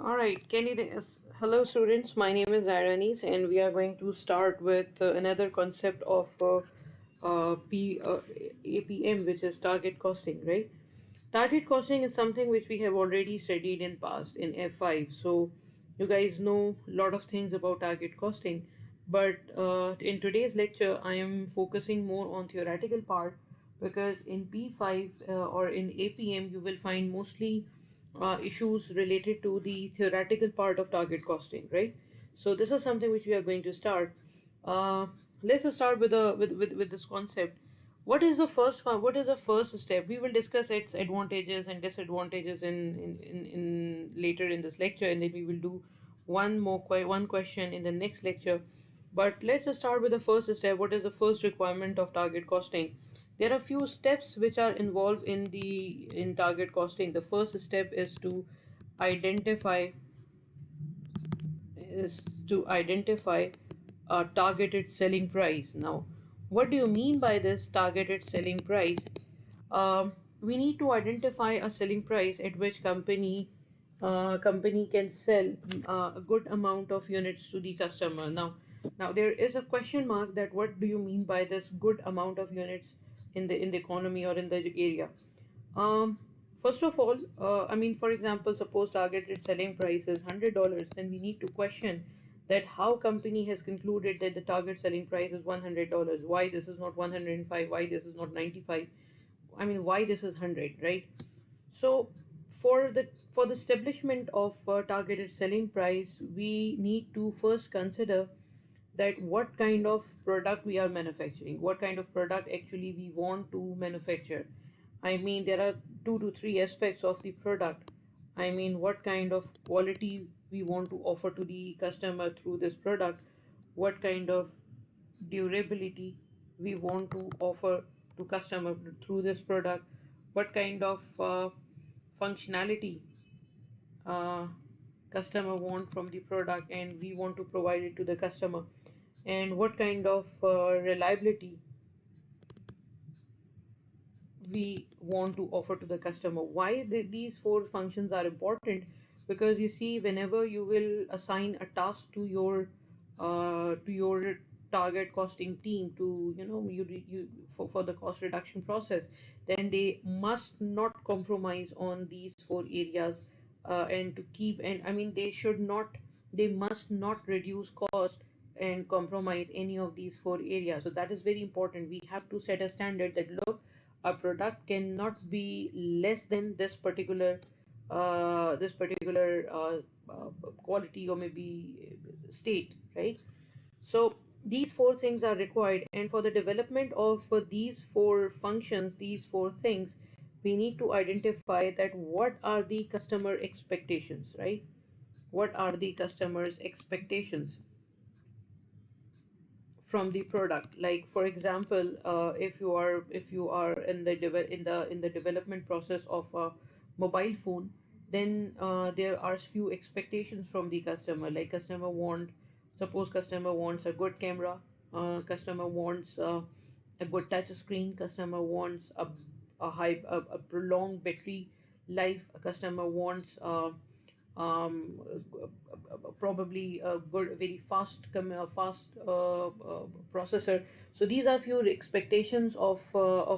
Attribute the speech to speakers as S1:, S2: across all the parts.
S1: All right, hello students. My name is Iranis, and we are going to start with another concept of APM, which is target costing, right? Target costing is something which we have already studied in past in F5. So you guys know a lot of things about target costing, but in today's lecture, I am focusing more on theoretical part because in P5 or in APM, you will find mostly issues related to the theoretical part of target costing, right? So this is something which we are going to start. Uh, let's just start with with this concept. What is the first step? We will discuss its advantages and disadvantages in later in this lecture, and then we will do one question in the next lecture. But let's just start with the first step. What is the first requirement of target costing? There are few steps which are involved in target costing. The first step identify is to identify a targeted selling price. Now, what do you mean by this targeted selling price? We need to identify a selling price at which company can sell a good amount of units to the customer. Now there is a question mark that what do you mean by this good amount of units in the economy or in the area? First of all, I mean, for example, suppose targeted selling price is $100, then we need to question that how company has concluded that the target selling price is $100. Why this is not 105? Why this is not 95? I mean, why this is 100, right? So, for the establishment of targeted selling price, we need to first consider that what kind of product we are manufacturing, what kind of product actually we want to manufacture. I mean, there are two to three aspects of the product. I mean, what kind of quality we want to offer to the customer through this product, what kind of durability we want to offer to customer through this product, what kind of functionality uh, customer want from the product and we want to provide it to the customer, and what kind of reliability we want to offer to the customer. Why these four functions are important? Because you see, whenever you will assign a task to your target costing team to for the cost reduction process, then they must not compromise on these four areas, and to keep and I mean they must not reduce cost and compromise any of these four areas. So that is very important. We have to set a standard that look, a product cannot be less than this particular quality or maybe state, right? So these four things are required, and for the development of these four functions, these four things, we need to identify that what are the customer expectations, right? What are the customers expectations from the product? Like, for example, if you are in the development process of a mobile phone, then there are few expectations from the customer. Like, customer wants a good camera, customer wants a good touch screen, customer wants a prolonged battery life, a customer wants probably a good, very fast processor. So these are few expectations of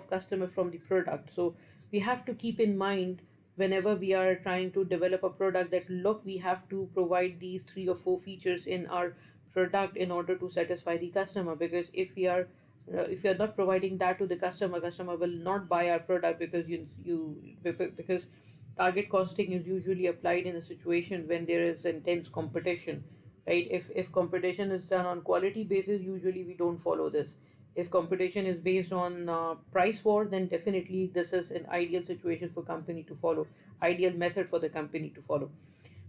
S1: customer from the product. So we have to keep in mind whenever we are trying to develop a product that look, we have to provide these three or four features in our product in order to satisfy the customer. Because if you are not providing that to the customer will not buy our product, because target costing is usually applied in a situation when there is intense competition, right? If competition is done on quality basis, usually we don't follow this. If competition is based on price war, then definitely this is an ideal situation for company to follow, ideal method for the company to follow.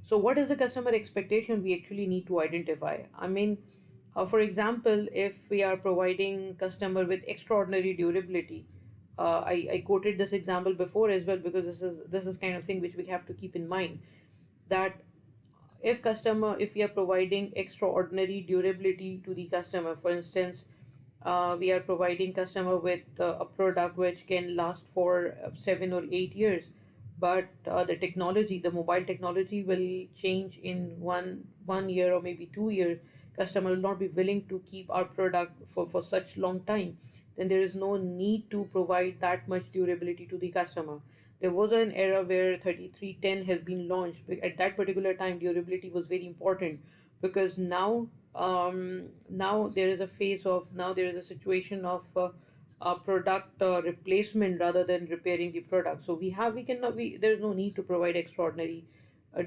S1: So what is the customer expectation we actually need to identify? I mean, for example, if we are providing customer with extraordinary durability, I quoted this example before as well, because this is kind of thing which we have to keep in mind, that if we are providing extraordinary durability to the customer, for instance, we are providing customer with a product which can last for 7 or 8 years, but the technology, the mobile technology will change in one year or maybe 2 years. Customer will not be willing to keep our product for such long time. Then there is no need to provide that much durability to the customer. There was an era where 3310 has been launched. At that particular time, durability was very important, because now there is a phase of, now there is a situation of product replacement rather than repairing the product. So we cannot, there's no need to provide extraordinary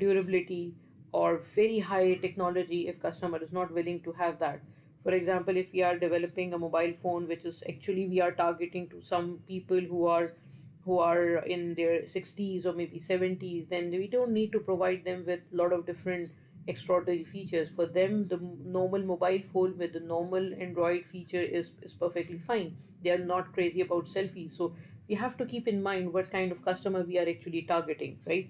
S1: durability or very high technology if customer is not willing to have that. For example, if we are developing a mobile phone which is actually, we are targeting to some people who are in their 60s or maybe 70s, then we don't need to provide them with a lot of different extraordinary features. For them, the normal mobile phone with the normal Android feature is perfectly fine. They are not crazy about selfies. So we have to keep in mind what kind of customer we are actually targeting, right?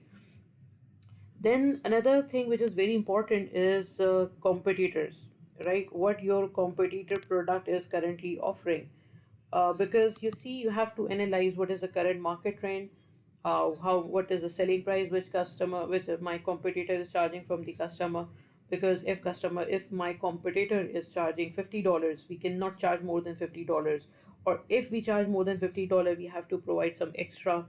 S1: Then another thing which is very important is competitors, right? What your competitor product is currently offering. Because you see, you have to analyze what is the current market trend, how, what is the selling price which customer, which my competitor is charging from the customer. Because if my competitor is charging $50, we cannot charge more than $50. Or if we charge more than $50, we have to provide some extra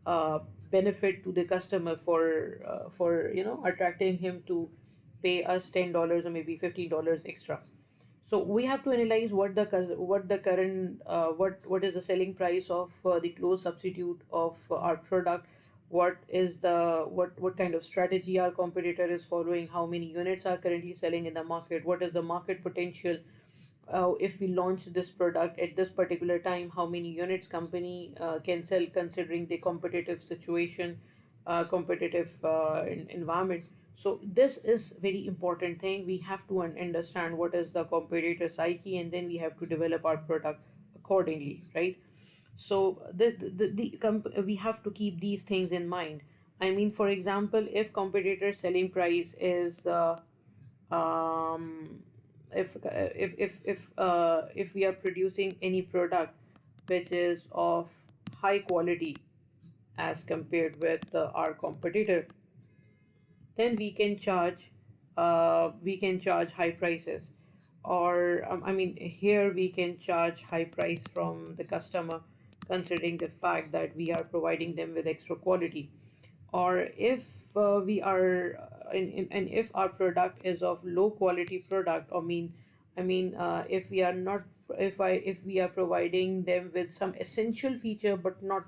S1: uh, benefit to the customer for attracting him to pay us $10 or maybe $15 extra. So we have to analyze what the current what is the selling price of the close substitute of our product. What is the what kind of strategy our competitor is following? How many units are currently selling in the market? What is the market potential? If we launch this product at this particular time, how many units company can sell considering the competitive situation, competitive environment. So this is very important thing. We have to understand what is the competitor psyche, and then we have to develop our product accordingly, right? So we have to keep these things in mind. I mean, for example, if competitor selling price is um, if we are producing any product which is of high quality as compared with our competitor, then we can charge high prices. Or I mean, here we can charge high price from the customer, considering the fact that we are providing them with extra quality. Or if we are and if our product is of low quality product, if we are not, if we are providing them with some essential feature but not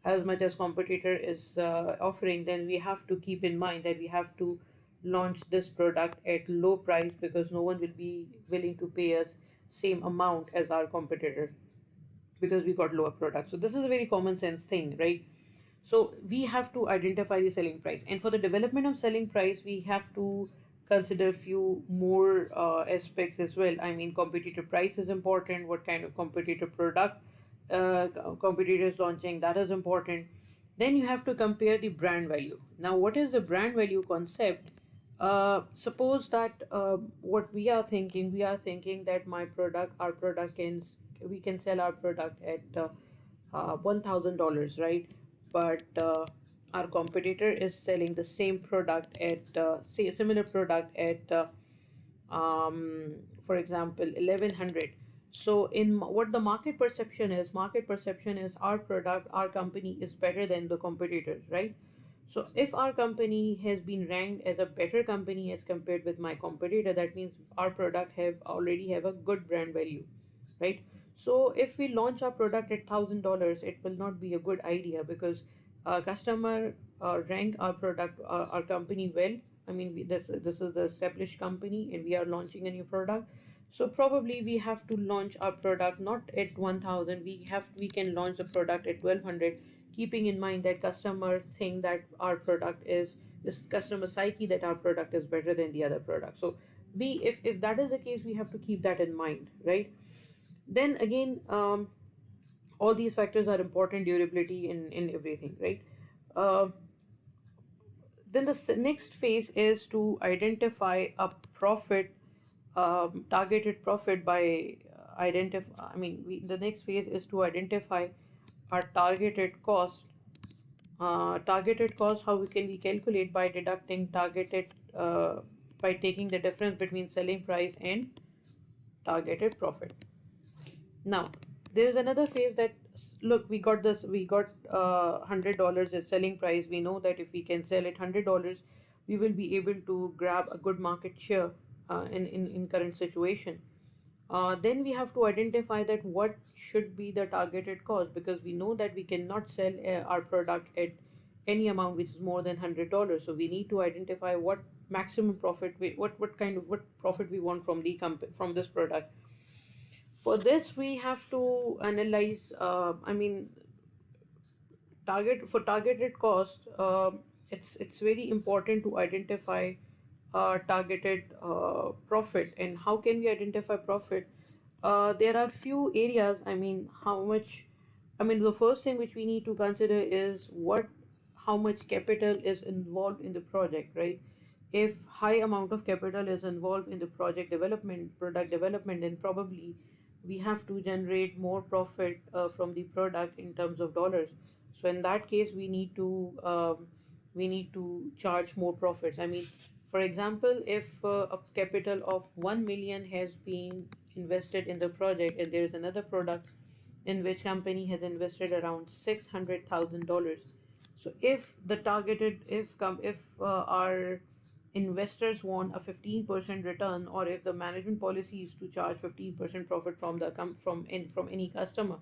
S1: as much as competitor is offering, then we have to keep in mind that we have to launch this product at low price, because no one will be willing to pay us same amount as our competitor, because we got lower product. So this is a very common sense thing, right? So we have to identify the selling price, and for the development of selling price, we have to consider few more aspects as well. I mean, competitor price is important. What kind of competitor product competitor is launching, that is important. Then you have to compare the brand value. Now, what is the brand value concept? Suppose that what we are thinking that my product, our product we can sell our product at $1,000, right? But our competitor is selling the same product at say a similar product at for example 1100. So what the market perception is our product, our company is better than the competitors, right? So if our company has been ranked as a better company as compared with my competitor, that means our product have a good brand value, right? So if we launch our product at $1,000, it will not be a good idea, because customer rank our product, our company well. I mean, this is the established company, and we are launching a new product. So probably we have to launch our product not at 1,000. We can launch the product at 1,200, keeping in mind that customer think that our product is this customer psyche, that our product is better than the other product. So if that is the case, we have to keep that in mind, right? Then again, all these factors are important, durability in everything, right? uh, then the next phase is to identify a profit, targeted profit by identify I mean the next phase is to identify our targeted cost Targeted cost, how we can we calculate by deducting targeted by taking the difference between selling price and targeted profit. Now, there is another phase that look, we got this, we got $100 as selling price. We know that if we can sell it $100, we will be able to grab a good market share in current situation. Then we have to identify that what should be the targeted cost, because we know that we cannot sell our product at any amount which is more than $100. So we need to identify what maximum profit we, what kind of what profit we want from the from this product. For this we have to analyze, targeted cost. It's very important to identify targeted profit. And how can we identify profit? There are few areas. How much, the first thing which we need to consider is how much capital is involved in the project, right? If high amount of capital is involved in the product development, then probably we have to generate more profit from the product in terms of dollars. So in that case, we need to charge more profits. For example, if a capital of 1 million has been invested in the project, and there is another product in which company has invested around $600,000. So if the targeted if our investors want a 15% return, or if the management policy is to charge 15% profit from the from any customer,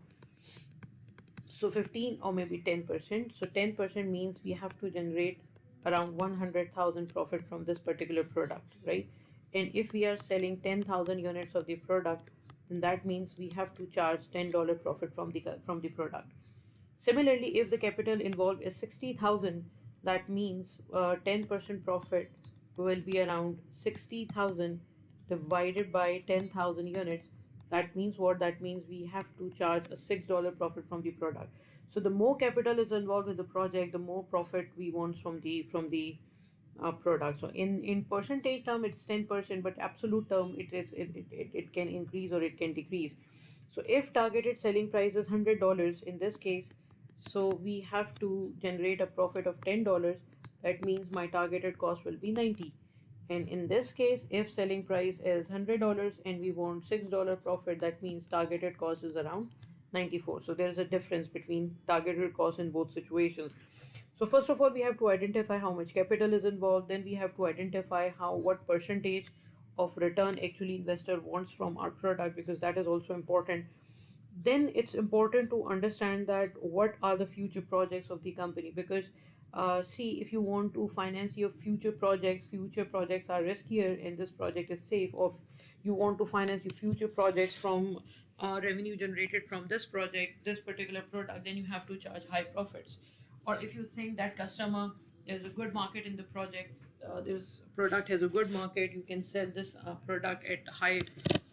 S1: so 15 or maybe 10%. So 10% means we have to generate around 100,000 profit from this particular product, right? And if we are selling 10,000 units of the product, then that means we have to charge $10 profit from the product. Similarly, if the capital involved is 60,000, that means 10% profit will be around 60,000 divided by 10,000 units. That means what? That means we have to charge a $6 profit from the product. So the more capital is involved with the project, the more profit we want from the product. So in percentage term, it's 10%, but absolute term, it can increase or it can decrease. So if targeted selling price is $100 in this case, so we have to generate a profit of $10. That means my targeted cost will be 90. And in this case, if selling price is $100 and we want $6 profit, that means targeted cost is around 94. So there is a difference between targeted cost in both situations. So first of all, we have to identify how much capital is involved. Then we have to identify what percentage of return actually investor wants from our product, because that is also important. Then it's important to understand that what are the future projects of the company, because see, if you want to finance your future projects are riskier and this project is safe. Or if you want to finance your future projects from revenue generated from this particular product, then you have to charge high profits. Or if you think that customer is a good market in the project, this product has a good market, you can sell this product at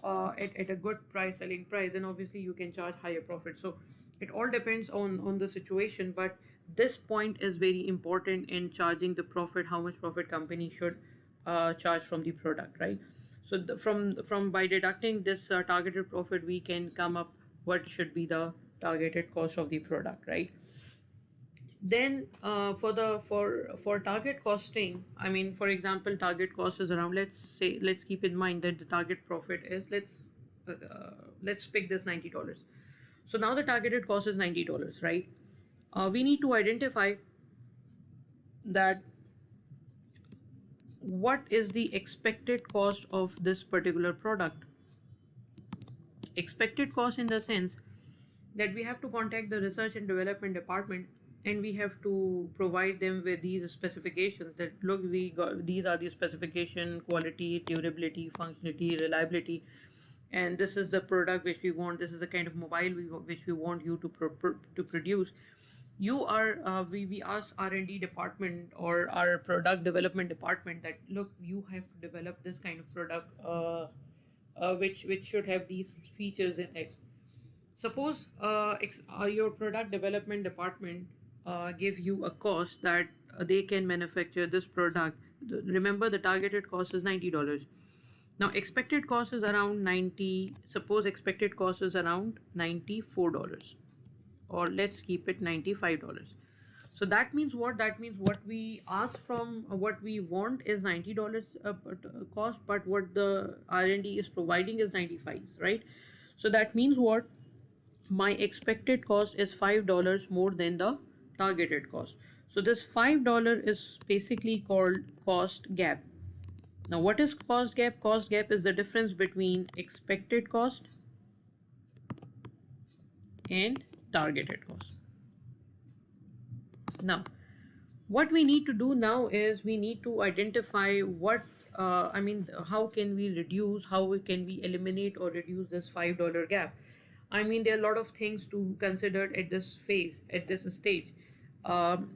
S1: at a good selling price, then obviously you can charge higher profit. So it all depends on the situation, but this point is very important in charging the profit, how much profit company should charge from the product, right? So from by deducting this targeted profit, we can come up what should be the targeted cost of the product, right? Then for target costing, for example, target cost is around, let's keep in mind that the target profit is, let's pick this $90. So now the targeted cost is $90, right? We need to identify that what is the expected cost of this particular product. Expected cost in the sense that we have to contact the research and development department, and we have to provide them with these specifications, that look, we got these are the specification: quality, durability, functionality, reliability, and this is the product which we want, this is the kind of mobile which we want you to produce. You are we ask R&D department or our product development department that, look, you have to develop this kind of product which should have these features in it. Suppose your product development department give you a cost that they can manufacture this product. Remember, the targeted cost is $90. Now expected cost is around 90. Suppose expected cost is around $94, or let's keep it $95. So that means what? That means what we ask from what we want is $90 cost, but what the R&D is providing is 95, right? So that means what? My expected cost is $5 more than the targeted cost. So this $5 is basically called cost gap. Now, what is cost gap? Cost gap is the difference between expected cost and targeted cost. Now, what we need to do now is we need to identify how can we reduce, can we eliminate or reduce this $5 gap. I mean, there are a lot of things to consider at this phase, at this stage. Um,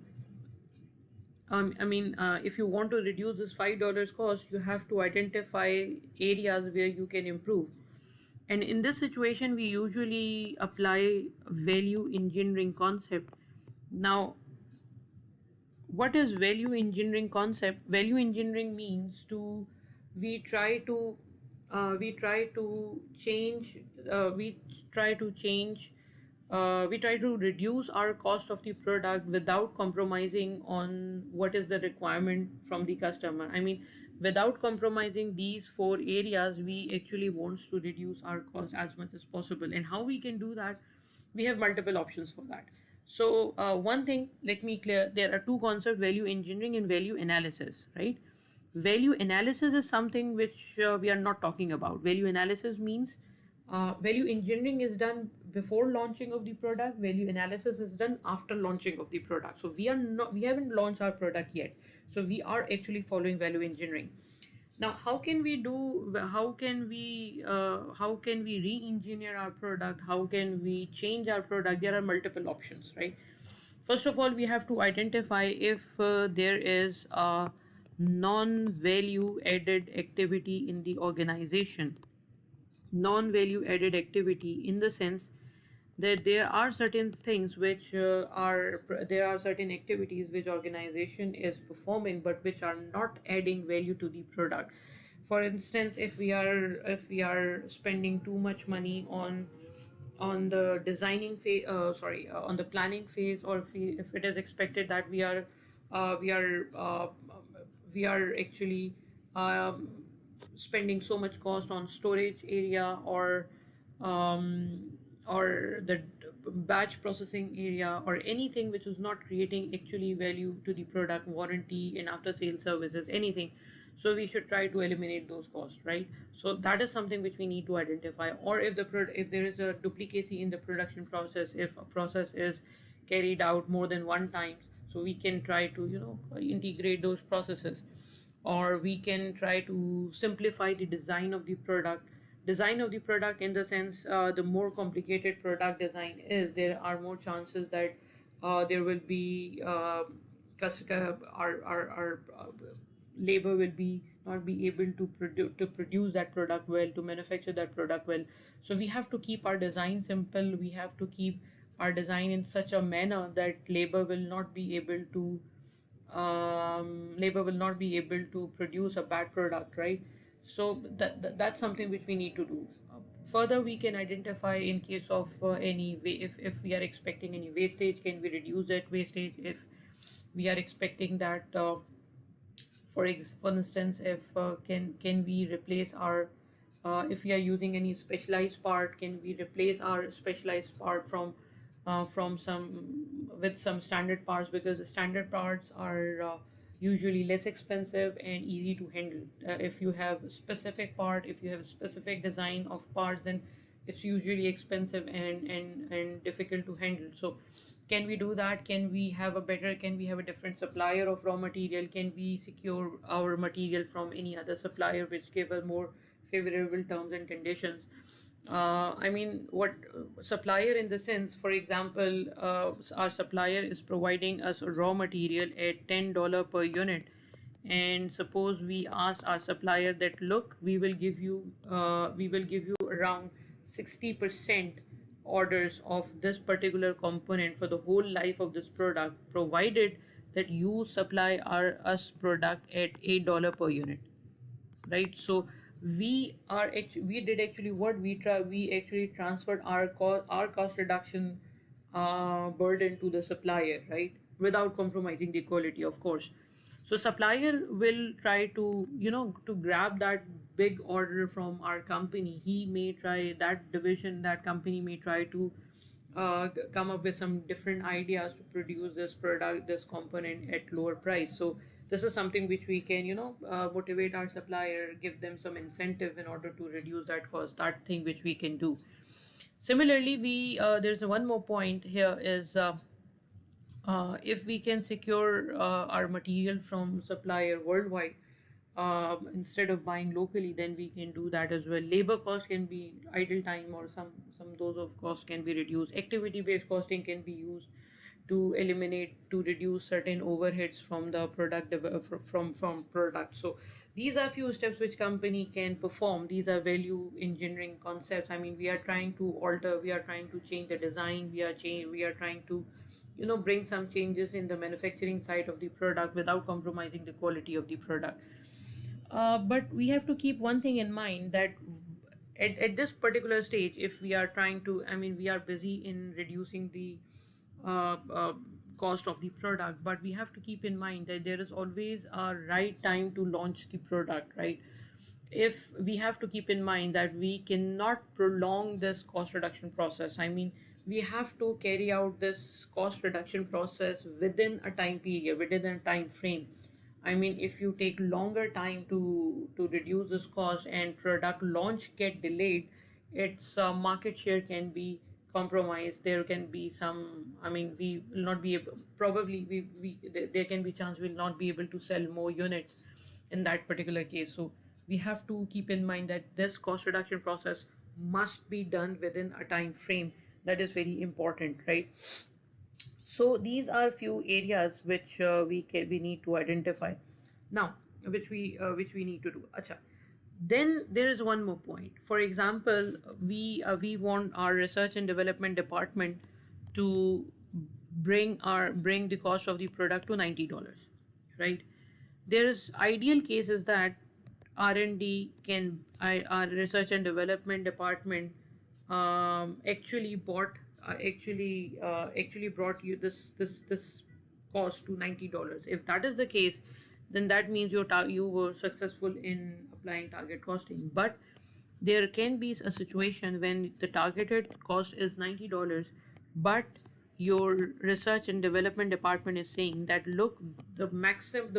S1: if you want to reduce this $5 cost, you have to identify areas where you can improve. And in this situation, we usually apply value engineering concept. Now, what is value engineering concept? Value engineering means to we try to we try to change we try to change we try to reduce our cost of the product without compromising on what is the requirement from the customer. I mean, without compromising these four areas, we actually wants to reduce our cost as much as possible. And how we can do that? We have multiple options for that. So one thing, let me clear, there are two concepts: value engineering and value analysis, right? Value analysis is something which we are not talking about. Value analysis means value engineering is done before launching of the product. Value analysis is done after launching of the product. So we haven't launched our product yet. So we are actually following value engineering. Now, how can we re-engineer our product? How can we change our product? There are multiple options, right? First of all, we have to identify if there is a non-value added activity in the organization. Non-value added activity in the sense that there are certain things which there are certain activities which organization is performing but which are not adding value to the product. For instance, if we are spending too much money on the designing phase, on the planning phase, or if it is expected that uh, we are uh, we are actually um, spending so much cost on storage area, um, or the batch processing area, or anything which is not creating actually value to the product, warranty and after sales services, anything. So we should try to eliminate those costs, right? So that is something which we need to identify. Or if there is a duplicacy in the production process, if a process is carried out more than one time, so we can try to integrate those processes. Or we can try to simplify the design of the product, in the sense, the more complicated product design is, there are more chances that there will be our labor will be not be able to produce that product well, to manufacture that product well. So we have to keep our design simple. We have to keep our design in such a manner that labor will not be able to produce a bad product, right? So that's something which we need to do. Further, we can identify in case of if we are expecting any wastage, can we reduce that wastage? If we are expecting that, for instance, if can we replace our if we are using any specialized part, can we replace our specialized part from some standard parts, because the standard parts are usually less expensive and easy to handle. If you have a specific part, if you have a specific design of parts, then it's usually expensive and difficult to handle. So can we do that? Can we have a different supplier of raw material? Can we secure our material from any other supplier which give us more favorable terms and conditions? What supplier, in the sense, for example, our supplier is providing us raw material at $10 per unit, and suppose we ask our supplier that, look, we will give you around 60% orders of this particular component for the whole life of this product, provided that you supply us product at $8 per unit, right? So we did actually what we actually transferred our cost reduction burden to the supplier, right? without compromising the quality, of course. So supplier will try to, to grab that big order from our company. He may try, that division, that company may try to come up with some different ideas to produce this product, this component at lower price. So this is something which we can, motivate our supplier, give them some incentive in order to reduce that cost. That thing which we can do. Similarly, we there's one more point here is, if we can secure our material from supplier worldwide, instead of buying locally, then we can do that as well. Labor cost can be, idle time or some those of cost can be reduced. Activity based costing can be used to eliminate, to reduce certain overheads from the product from product. So these are few steps which company can perform. These are value engineering concepts. I mean, we are trying to alter, we are trying to change the design, we are trying to, bring some changes in the manufacturing side of the product without compromising the quality of the product. But we have to keep one thing in mind, that at this particular stage, if we are trying to, I mean, we are busy in reducing the uh, uh, cost of the product, but we have to keep in mind that there is always a right time to launch the product, right? If we have to keep in mind that we cannot prolong this cost reduction process. I mean, we have to carry out this cost reduction process within a time period, within a time frame. I mean, if you take longer time to reduce this cost and product launch get delayed, its market share can be compromised. There can be some, I mean, we will not be able, probably there can be chance we'll not be able to sell more units in that particular case. So we have to keep in mind that this cost reduction process must be done within a time frame. That is very important, right? So these are few areas which we need to identify now, which we need to do. Acha. Then there is one more point. For example, we want our research and development department to bring the cost of the product to $90, right? There is ideal cases that R&D can, our research and development department actually actually brought you this cost to $90. If that is the case, then that means you were successful in applying target costing. But there can be a situation when the targeted cost is $90, but your research and development department is saying that, look, the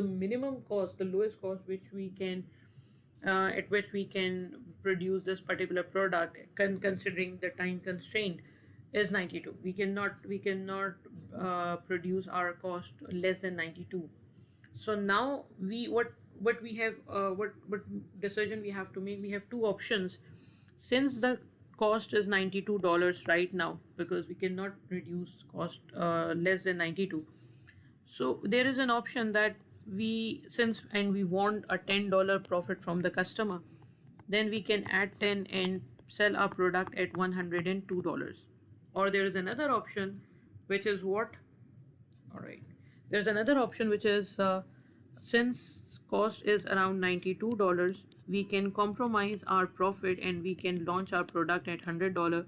S1: minimum cost, the lowest cost which we can at which we can produce this particular product, considering the time constraint, is 92. We cannot produce our cost less than 92. So now what we have, what decision we have to make. We have two options. Since the cost is $92 right now, because we cannot reduce cost less than 92, so there is an option that we want a $10 profit from the customer, then we can add 10 and sell our product at $102. Or there is another option, which is what? All right. There's another option which is, since cost is around $92, we can compromise our profit and we can launch our product at $100,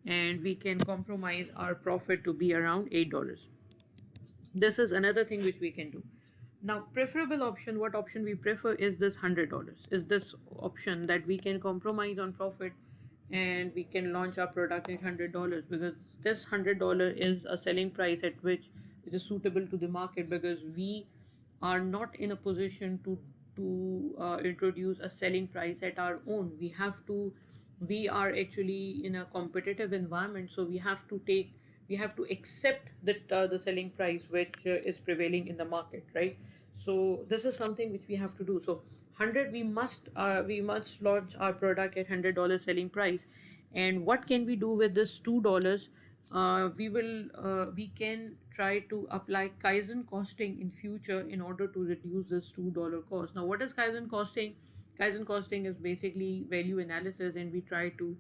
S1: and we can compromise our profit to be around $8. This is another thing which we can do. Now, preferable option, what option we prefer is this $100. Is this option that we can compromise on profit and we can launch our product at $100, because this $100 is a selling price at which it is suitable to the market, because we are not in a position to introduce a selling price at our own. We are actually in a competitive environment, so we have to accept the selling price which is prevailing in the market, right? So this is something which we have to do. So 100, we must launch our product at $100 selling price. And what can we do with this $2? We can try to apply Kaizen costing in future in order to reduce this $2 cost. Now, what is Kaizen costing? Kaizen costing is basically value analysis, and we try to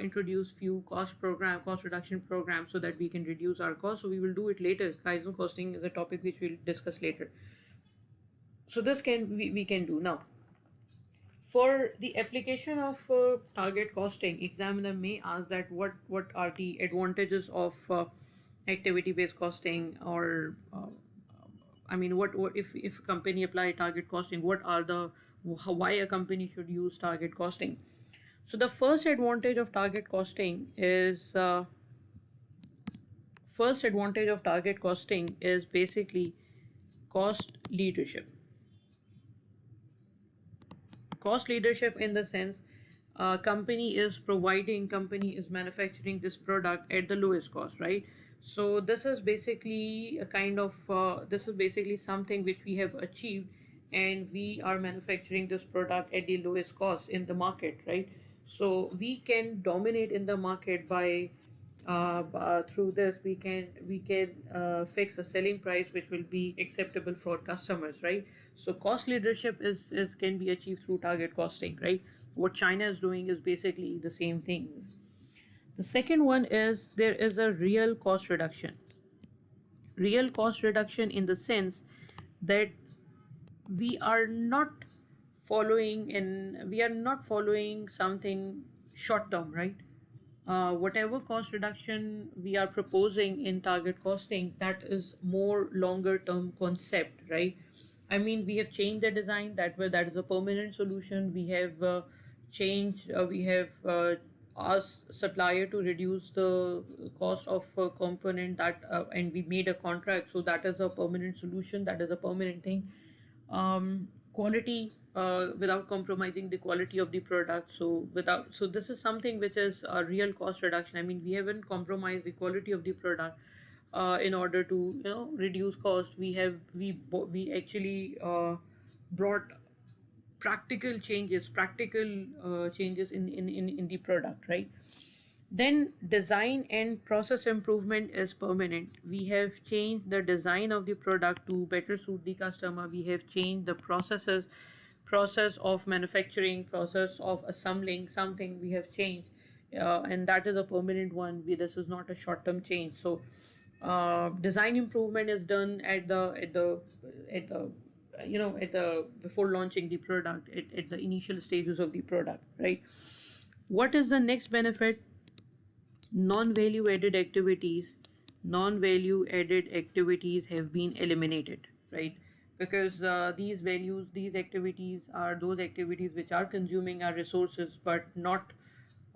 S1: introduce few cost reduction programs so that we can reduce our cost. So we will do it later. Kaizen costing is a topic which we'll discuss later. So this we can do now. For the application of target costing, examiner may ask that what are the advantages of activity-based costing, or I mean, what if a company apply target costing? What are the why a company should use target costing? So the first advantage of target costing is basically cost leadership. Cost leadership in the sense, company is manufacturing this product at the lowest cost, right? So this is basically a kind of this is basically something which we have achieved, and we are manufacturing this product at the lowest cost in the market, right? So we can dominate in the market by through this we can fix a selling price which will be acceptable for customers, right? So cost leadership is can be achieved through target costing, right? What China is doing is basically the same thing. The second one is there is a real cost reduction in the sense that we are not we are not following something short term, right? Whatever cost reduction we are proposing in target costing, that is more longer term concept, right? I mean, we have changed the design that is a permanent solution. We have we have asked supplier to reduce the cost of a component and we made a contract, so that is a permanent solution, that is a permanent thing. Quality, without compromising the quality of the product. So this is something which is a real cost reduction. I mean, we haven't compromised the quality of the product in order to reduce cost. We actually brought practical changes in the product, right? Then design and process improvement is permanent. We have changed the design of the product to better suit the customer. We have changed the process of manufacturing, process of assembling something we have changed, and that is a permanent one. This is not a short-term change. So design improvement is done at the at the before launching the product, at the initial stages of the product, right? What is the next benefit? Non-value added activities have been eliminated, right? Because these activities are those activities which are consuming our resources but not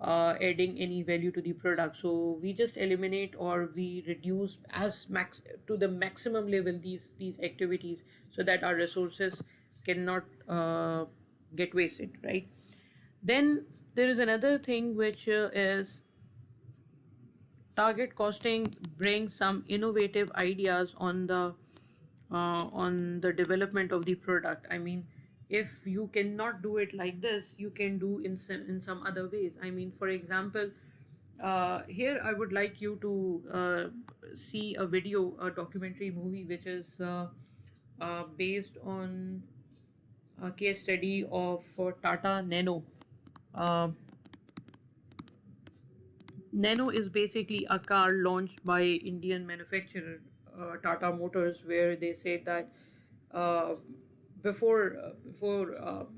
S1: adding any value to the product. So we just eliminate or we reduce to the maximum level these activities, so that our resources cannot get wasted, right? Then there is another thing which is target costing brings some innovative ideas on the development of the product. I mean, if you cannot do it like this, you can do in some other ways. I mean, for example, here I would like you to see a video, a documentary movie, which is based on a case study of Tata Nano. Uh, Nano is basically a car launched by Indian manufacturer Tata Motors, where they said that uh, before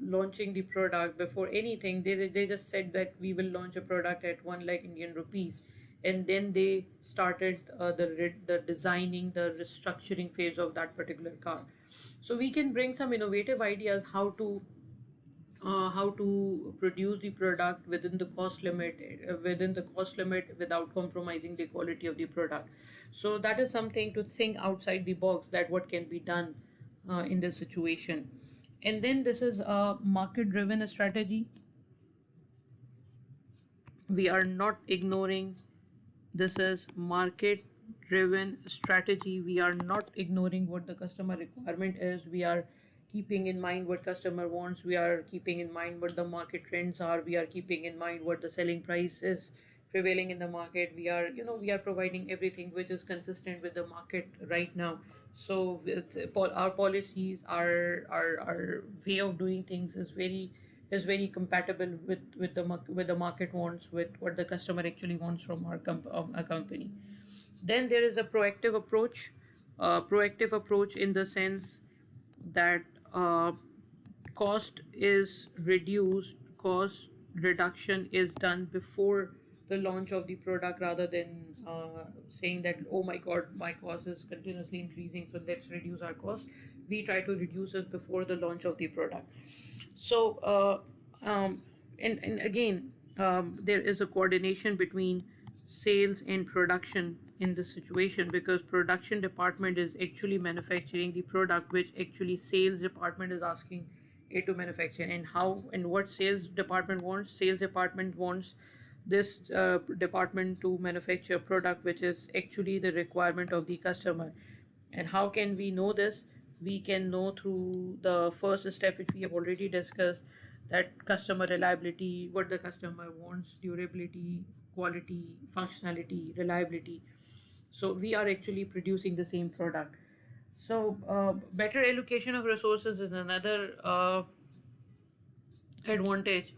S1: launching the product, before anything, they just said that we will launch a product at 1 lakh Indian rupees, and then they started the designing, the restructuring phase of that particular car. So we can bring some innovative ideas how to produce the product within the cost limit without compromising the quality of the product. So that is something to think outside the box, that what can be done in this situation. And then this is a market driven strategy. We are not ignoring, this is market driven strategy. We are not ignoring what the customer requirement is. We are keeping in mind what customer wants. We are keeping in mind what the market trends are. We are keeping in mind what the selling price is prevailing in the market. We are providing everything which is consistent with the market right now. So our policies, our way of doing things is very compatible with the market wants, with what the customer actually wants from our company. Then there is a proactive approach in the sense that cost is reduced, cost reduction is done before the launch of the product, rather than saying that, oh my god, my cost is continuously increasing, so let's reduce our cost. We try to reduce this before the launch of the product. So and again, there is a coordination between sales and production in this situation, because production department is actually manufacturing the product which actually sales department is asking it to manufacture. And how and what sales department wants this department to manufacture a product which is actually the requirement of the customer. And how can we know this? We can know through the first step which we have already discussed, that customer reliability, what the customer wants, durability, quality, functionality, reliability. So we are actually producing the same product. So better allocation of resources is another advantage.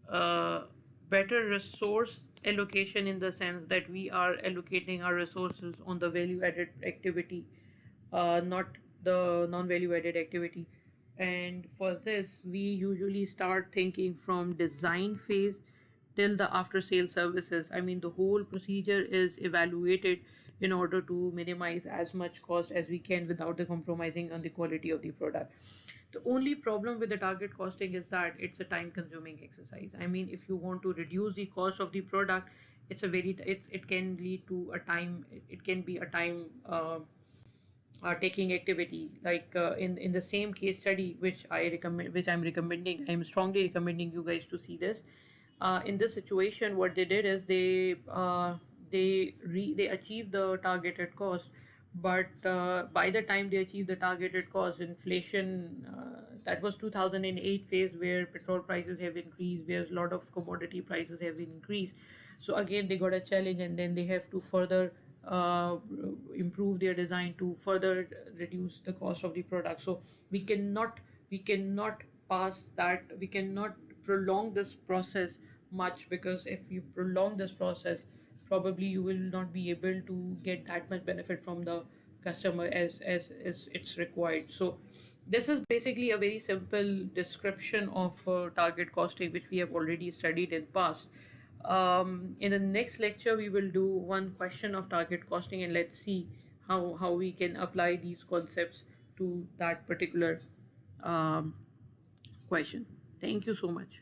S1: uh, Better resource allocation, in the sense that we are allocating our resources on the value added activity, not the non value added activity. And for this, we usually start thinking from design phase till the after sale services. I mean, the whole procedure is evaluated in order to minimize as much cost as we can without the compromising on the quality of the product. The only problem with the target costing is that it's a time consuming exercise. I mean, if you want to reduce the cost of the product, it can lead to a time, it can be a time taking activity. Like in the same case study which I'm strongly recommending you guys to see this. In this situation, what they did is they achieved the targeted cost, but by the time they achieved the targeted cost, inflation, that was 2008 phase, where petrol prices have increased, where a lot of commodity prices have been increased. So again, they got a challenge, and then they have to further uh, improve their design to further reduce the cost of the product. So we cannot pass that, we cannot prolong this process much, because if you prolong this process, probably you will not be able to get that much benefit from the customer as it's required. So this is basically a very simple description of target costing, which we have already studied in past. In the next lecture, we will do one question of target costing, and let's see how we can apply these concepts to that particular um, question. Thank you so much.